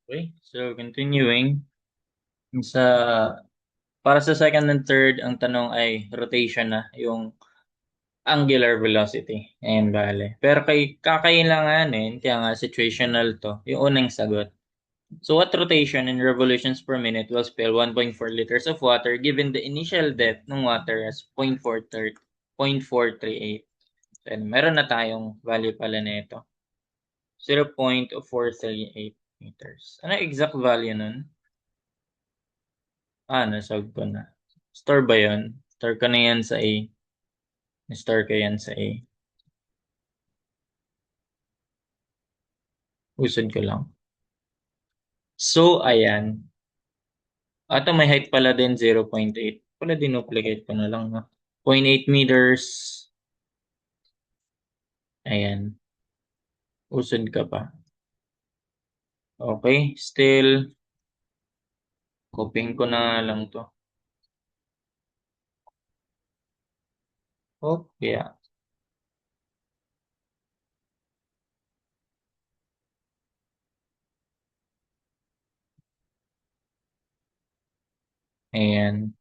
Okay, so continuing sa para sa second and third, ang tanong ay rotation na yung angular velocity. Ayan, bale. Pero kakailanganin, kaya nga situational to, yung unang sagot. So what rotation in revolutions per minute will spill 1.4 liters of water given the initial depth ng water as 0.438? Then meron na tayong value pala nito. 0.438 meters. Ano exact value nun? Nasolve ko na. Store ba yun? Store ko na yan sa A. Store ko yan sa A. Usod ko lang. So, ayan. Ito may height pala din 0.8. Pala dinuplicate ko na lang. 0.8 meters. Ayan. Usod ka pa. Okay. Still, copying ko na lang to. Oh, yeah. Ayan.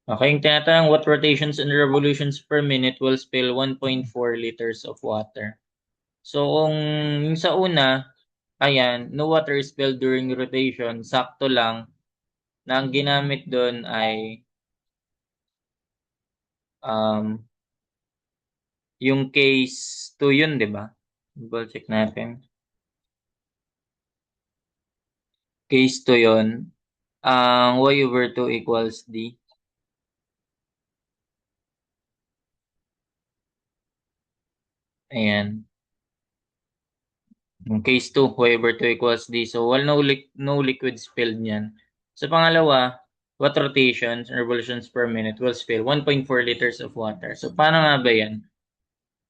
Okay, yung tinatanong, what rotations and revolutions per minute will spill 1.4 liters of water? So, kung yung sa una, ayan, no water is spilled during rotation, sakto lang na ang ginamit doon ay um, yung case 2 yun, di ba? Double check natin. Case 2 yun. Ang y over 2 equals d. Ayan. Yung case 2, y over 2 equals d. So, no liquid spilled niyan. Sa pangalawa, what rotations and revolutions per minute will spill 1.4 liters of water. So, paano nga ba yan?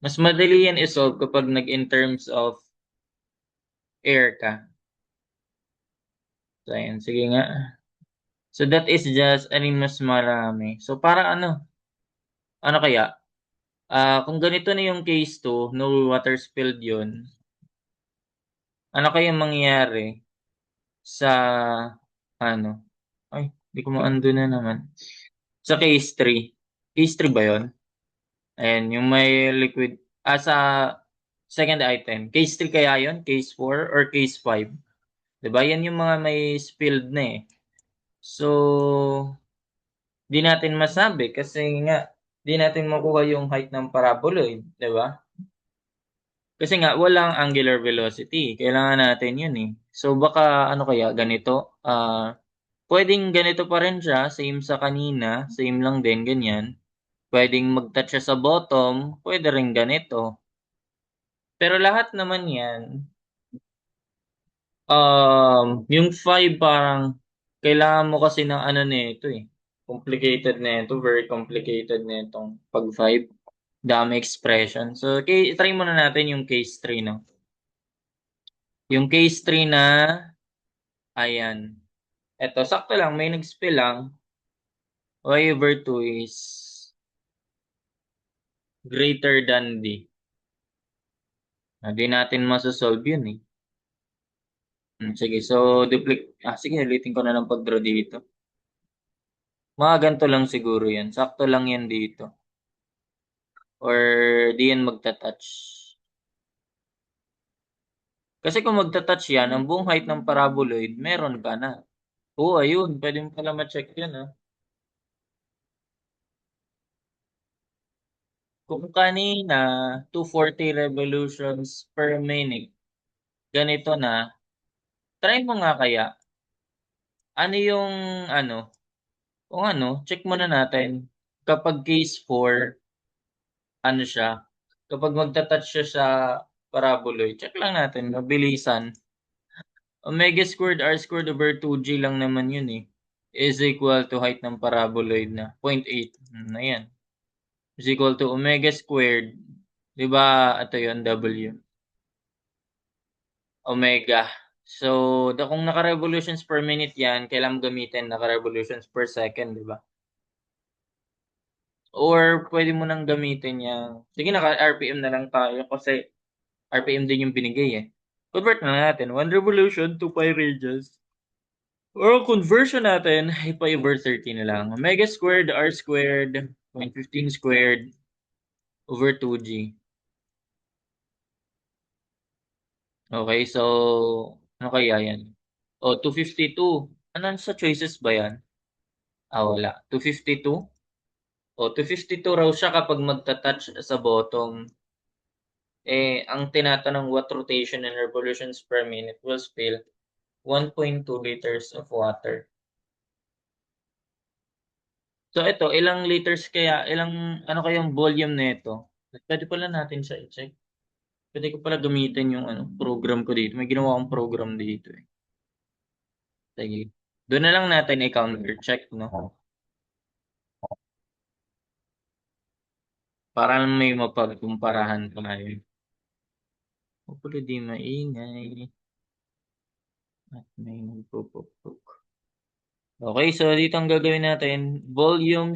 Mas madali yan isolve kapag in terms of air ka. So, ayan. Sige nga. So, that is just, alin mas marami. So, para ano kaya? Kung ganito na yung case 2, no water spilled yun, ano kaya mangyayari sa, ano? Ay, di ko ma-undo na naman. Sa case 3. Case 3 ba yun? Ayan, yung may liquid. Sa second item. Case 3 kaya yun? Case 4 or case 5? Diba? Yan yung mga may spilled na eh. So, di natin masabi kasi nga, di natin makuha yung height ng paraboloid. Diba? Kasi nga, walang angular velocity. Kailangan natin yun eh. So, baka ano kaya, ganito? Pwedeng ganito pa rin siya. Same sa kanina. Same lang din, ganyan. Pwedeng mag-touch siya sa bottom. Pwede rin ganito. Pero lahat naman yan, yung 5 parang kailangan mo kasi ng ano nito eh. Complicated na ito, very complicated na itong pag 5. Dami expression. So, try muna natin yung case 3, no? Yung case 3 na, ayan. Eto, sakto lang, may nag-spill lang. Y over 2 is greater than D. Di natin masasolve yun eh. Sige, so sige, ulitin ko na lang pag-draw dito. Mga ganito lang siguro yan. Sakto lang yan dito. Or di yan magta-touch. Kasi kung magta-touch yan, ang buong height ng paraboloid, meron ka na. Oo, ayun. Pwede mo pala ma-check yan, ha. Kung kanina, 240 revolutions per minute, ganito na, try mo nga kaya. Ano yung, ano, kung check muna natin. Kapag case 4, ano siya, kapag magta-touch siya sa paraboloid, check lang natin, mabilisan. Omega squared r squared over 2g lang naman yun eh. Is equal to height ng paraboloid na 0.8. Ayan. Is equal to omega squared. Di ba ito yun, W? Omega. So, kung naka-revolutions per minute yan, kailangan gamitin naka-revolutions per second, di ba? Or pwede mo nang gamitin yung, sige naka-RPM na lang tayo kasi RPM din yung binigay eh. Convert na natin. 1 revolution, 2 pi radians. Or conversion natin, pi over 30 na lang. Omega squared, r squared, 0.15 squared, over 2g. Okay, so, ano kaya yan? O, 252. Ano sa choices ba yan? Wala. 252? O, 252 raw siya kapag magta-touch sa bottom. Ang tinatanong what rotation and revolutions per minute will spill 1.2 liters of water. So ito, ilang liters kaya, ano kayang volume nito? Pwede pala natin siya i-check. Pwede ko pala gamitin yung program ko dito. May ginawa akong program dito eh. Sige. Doon na lang natin i-counter check, no? Para may mapagkumparahan tayo. Hopefully di maingay. At may nagpupukpuk. Okay, so dito ang gagawin natin, volume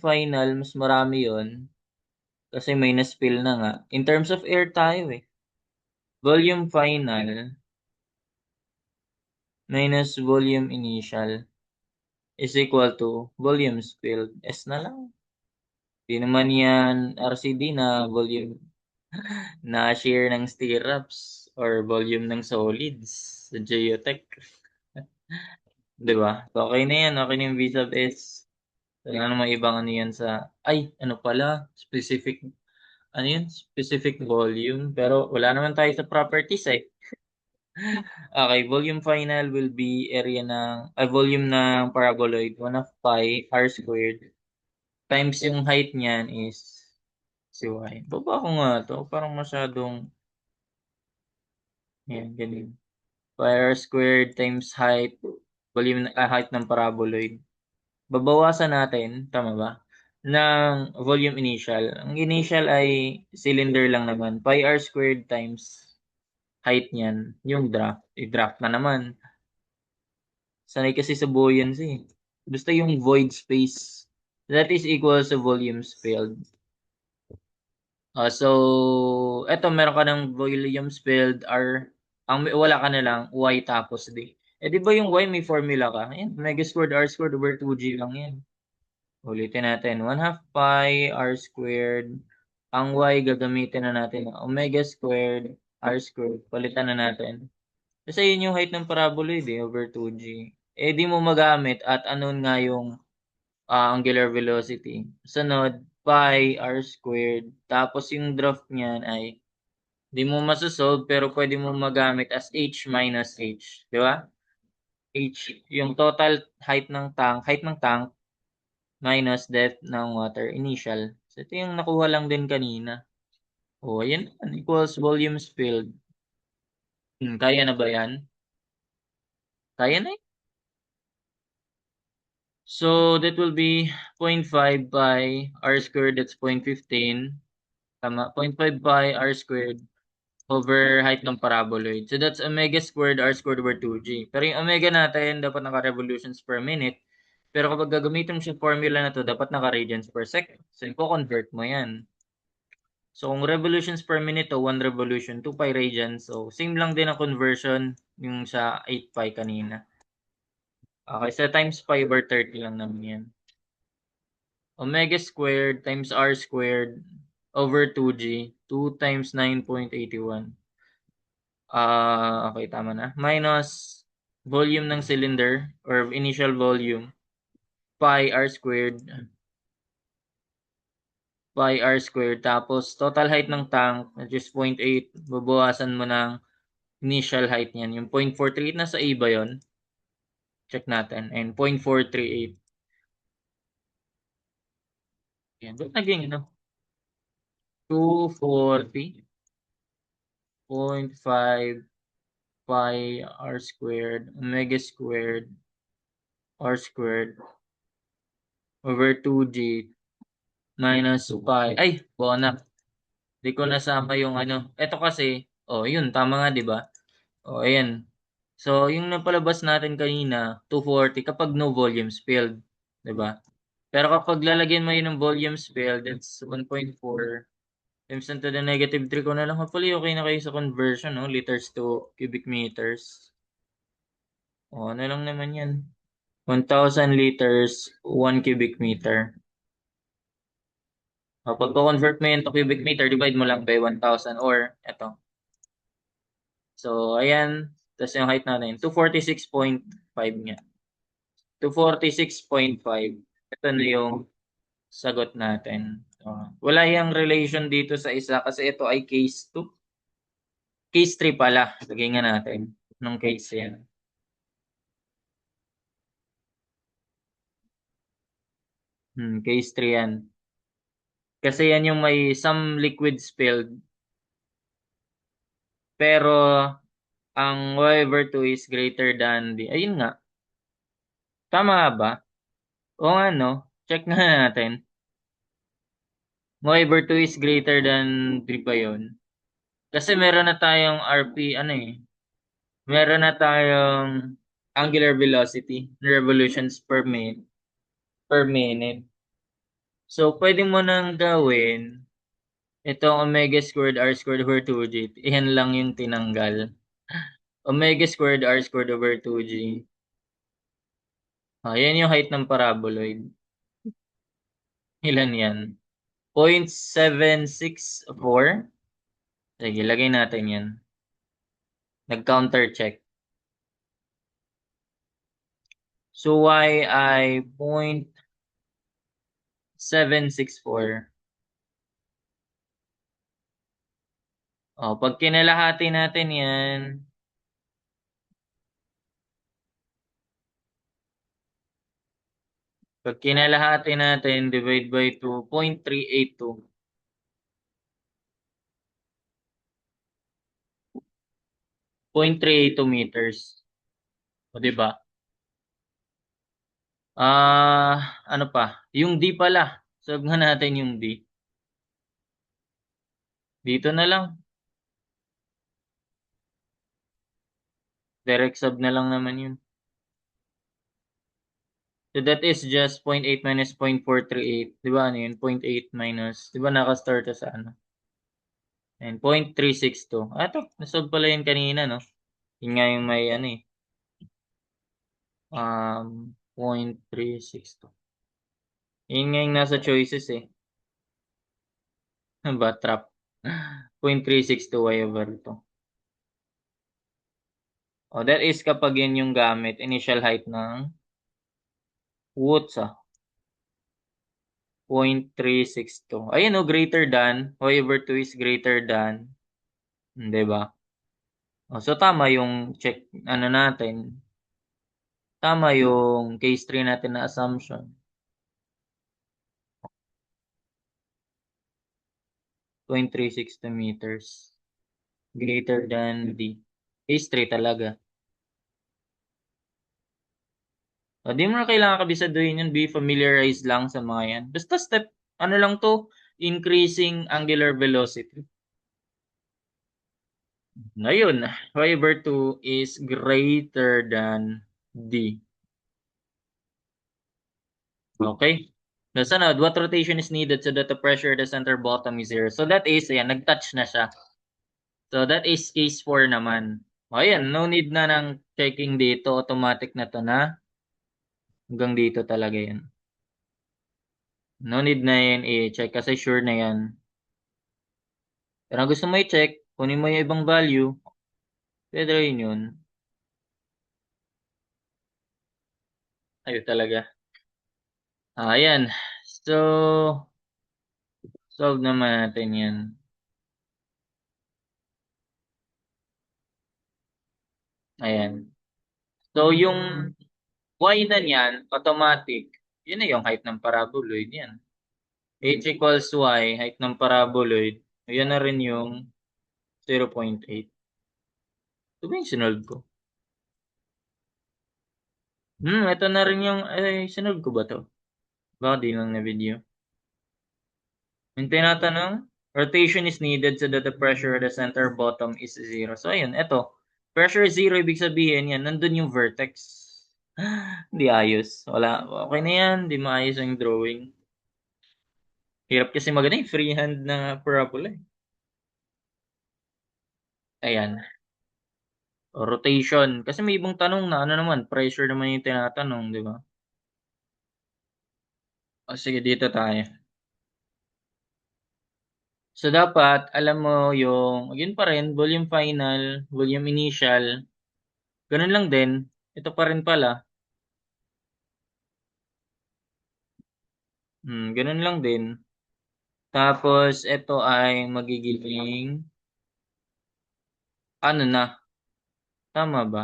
final, mas marami yon kasi may na-spill na nga. In terms of air tayo eh. Volume final minus volume initial is equal to volume spilled. S na lang. Di naman yan RCD na volume na shear ng stirrups or volume ng solids sa geotech. Di ba? So, okay na yan. Okay na yung V sub S. Wala namang ibang ano yan sa, ano pala, specific volume. Pero wala naman tayo sa properties eh. Okay, volume final will be area volume ng paraboloid, 1 of pi r squared times yung height niyan is si y. Baba ko nga to, parang masyadong, yan, ganun. Pi r squared times height ng paraboloid. Babawasan natin, tama ba? Ng volume initial. Ang initial ay cylinder lang naman. Pi r squared times height niyan, yung draft. I-draft na naman. Sanay kasi sa buoyancy. Basta yung void space. That is equal sa volume spilled. So, eto meron ka ng volume spilled R. Wala ka na lang, Y tapos D. Di ba yung Y may formula ka? Ayan, omega squared R squared over 2G lang yan. Ulitin natin. 1 half pi R squared. Ang Y gagamitin na natin. Omega squared R squared. Palitan na natin. Kasi yun yung height ng paraboloid over 2G. Di mo magamit at anon nga yung angular velocity. Sunod, pi r squared. Tapos yung draft niyan ay di mo masasolve pero pwede mo magamit as h minus h. Di ba? H, yung total height ng tank minus depth ng water initial. So ito yung nakuha lang din kanina. Ayan. Equals volume spilled. Kaya na ba yan? Kaya na. So that will be 0.5 pi r squared, that's 0.15. Tama, 0.5 pi r squared over height ng paraboloid. So that's omega squared r squared over 2g. Pero yung omega natin dapat naka-revolutions per minute. Pero kapag gagamitin mo yung formula na to, dapat naka-radians per second. So i-convert mo yan. So kung revolutions per minute to 1 revolution, 2 pi radians. So same lang din ang conversion yung sa 8 pi kanina. Okay, so times pi over 30 lang naman yan. Omega squared times r squared over 2g, 2 times 9.81. Okay, tama na. Minus volume ng cylinder or initial volume, pi r squared, tapos total height ng tank, which is 0.8, babawasan mo ng initial height niyan. Yung 0.438 na sa A ba yun? Check natin. And 0.438. Yan. Ba't naging 240.5 pi r squared omega squared r squared over 2g minus pi. Bona. Di ko nasama yung Ito kasi, yun, tama nga, di ba? Ayan. So, yung napalabas natin kanina, 240 kapag no volume spilled. Di ba? Pero kapag lalagyan mo yun ng volume spilled, it's 1.4. Times 10 to the negative 3 ko na lang. Hopefully, okay na kayo sa conversion, no? Liters to cubic meters. O, ano lang naman yan. 1,000 liters, 1 cubic meter. O, pag convert mo yun to cubic meter, divide mo lang by 1,000 or, eto. So, ayan. Tapos yung height natin, 246.5 nga. 246.5. Ito na yung sagot natin. So, wala yung relation dito sa isa kasi ito ay case 2. Case 3 pala. Lagay nga natin nung case yan. Case 3 yan. Kasi yan yung may some liquid spilled. Pero ang whatever 2 is greater than the... Ayun nga. Tama ba? O nga no? Check nga natin. Whatever 2 is greater than 3 pa yun. Kasi meron na tayong RP, ano eh. Meron na tayong angular velocity, revolutions per minute. So, pwede mo nang gawin itong omega squared r squared over 2g. Iyan lang yung tinanggal. Omega squared r squared over 2g. Yan yung height ng paraboloid. Ilan yan? 0.764. Sige, lagay natin yan. Nag-counter check. So, y ay 0.764. Pag kinalahati natin yan, pag kinalahati natin, divide by 2, 0.382. 0.382 meters. O, di ba? Ano pa? Yung D pala. Solve nga natin yung D. Dito na lang. Direct sub na lang naman yun. So that is just 0.8 minus 0.438. Di ba ano yun? 0.8 minus. Di ba nakastart sa ano? And 0.362. Ito. Nasolve pala yun kanina, no? Yun nga yung may ano eh. 0.362. Yun nga yung nasa choices eh. Ba, trap. 0.362 y over ito. That is kapag yun yung gamit. Initial height ng Woods 0.362. Ayun greater than. Y over 2 is greater than. Diba? So tama yung check, ano natin. Tama yung case 3 natin na assumption. 0.362 meters. Greater than D. Case 3 talaga. Di mo na kailangan kabisaduhin yun. Be familiarized lang sa mga yan. Basta step, ano lang to, increasing angular velocity. Ngayon, y over 2 is greater than D. Okay? The sunod, what rotation is needed so that the pressure at the center bottom is 0? So that is, ayan, nag-touch na siya. So that is case 4 naman. Ayan, no need na ng checking dito. Automatic na to na. Hanggang dito talaga yan. No need na yan i-check kasi sure na yan. Pero gusto mo i-check, kunin mo yung ibang value, pwede rin yun. Ayun talaga. Ayan. So, solve naman natin yan. Ayan. So, yung y na niyan, automatic, yun na yung height ng paraboloid yan. H equals y, height ng paraboloid, yan na rin yung 0.8. Ito ba yung sinolve ko? Ito na rin yung, sinolve ko ba to? Baka di lang na video. Yung tinatanong, rotation is needed so that the pressure at the center bottom is 0. So, ayun, ito. Pressure is 0, ibig sabihin yan, nandun yung vertex. Hindi ayos. Wala. Okay na yan, di maayos ang drawing. Hirap kasi magana yung freehand na parabola, eh. Ayan, o rotation. Kasi may ibang tanong na ano naman, pressure naman yung tinatanong, 'di ba? O sige, dito tayo. So, dapat alam mo yung yun pa rin, volume final, volume initial, gano'n lang din. Ito pa rin pala, gano'n lang din. Tapos ito ay magiging ano na, tama ba?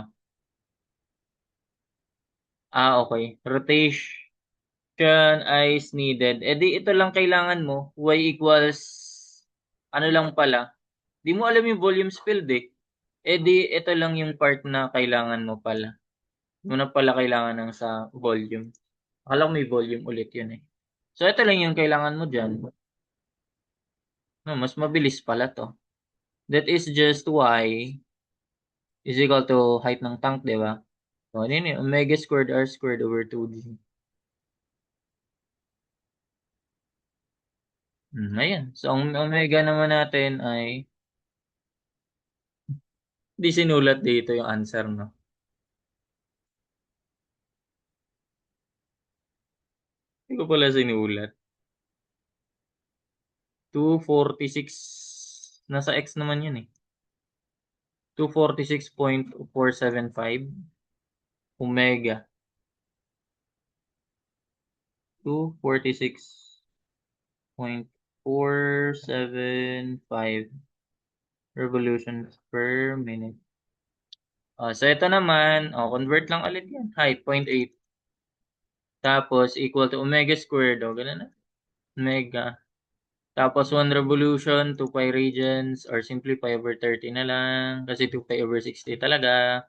Okey. Rotation is needed. Eh, di ito lang kailangan mo, y equals ano lang pala, 'di mo alam yung volumes field, eh. Eh, di ito lang yung part na kailangan mo pala. 'Di mo na pala kailangan ng sa volume. Akala ko may volume ulit yun, eh. So, ito lang yung kailangan mo diyan. No, mas mabilis pala 'to. That is just y is equal to height ng tank, 'di ba? O, ano yun, eh, omega squared r squared over 2g. Ayan. So, ang omega naman natin ay 'di sinulat dito yung answer 'no? Hindi ko pala sinulat. 246 nasa x naman yun, eh. 246.475 omega. 246.475 revolutions per minute. So ito naman, convert lang ulit yan, height 0.8 tapos equal to omega squared, gano'n na, omega. Tapos 1 revolution, 2 pi radians or simply pi over 30 na lang kasi 2 pi over 60 talaga.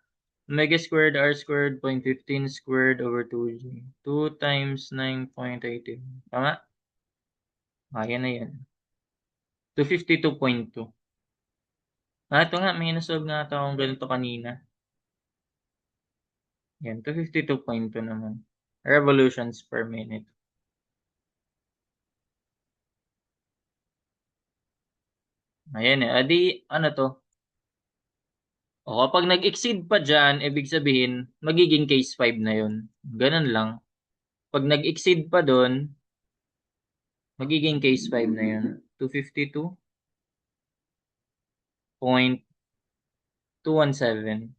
Omega squared r squared 0.15 squared over 2g. 2 times 9.18. Tama? Yan na yan. 252.2. Ito nga, may nasolve nga ata akong ganito kanina. Yan, 252.2 naman. Revolutions per minute. Ayan eh. Adi, ano to? Kapag nag-exceed pa dyan, ibig sabihin, magiging case 5 na yun. Ganun lang. Pag nag-exceed pa doon, magiging case 5 na yun. 252.217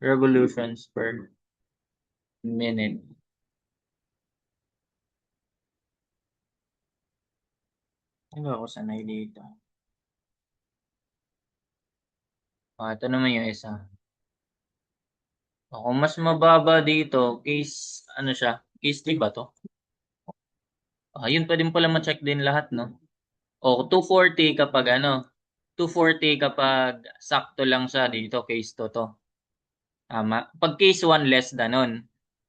revolutions per minute. Ano ba ako sanay dito? Ito naman yung isa. Kung mas mababa dito, case, ano siya, case 3 ba to? Yun pa din pala ma-check din lahat, no? 240 kapag ano, 240 kapag sakto lang siya dito, case 2 to. Tama. Pag case 1 less than nun.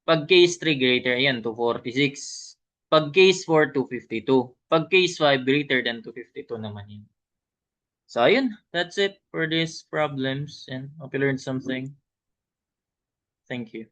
Pag case 3 greater, yan, 246. Pag case 4, 252. Pag case 5 greater than 252 naman yun. So, ayun. That's it for these problems and hope you learned something. Thank you.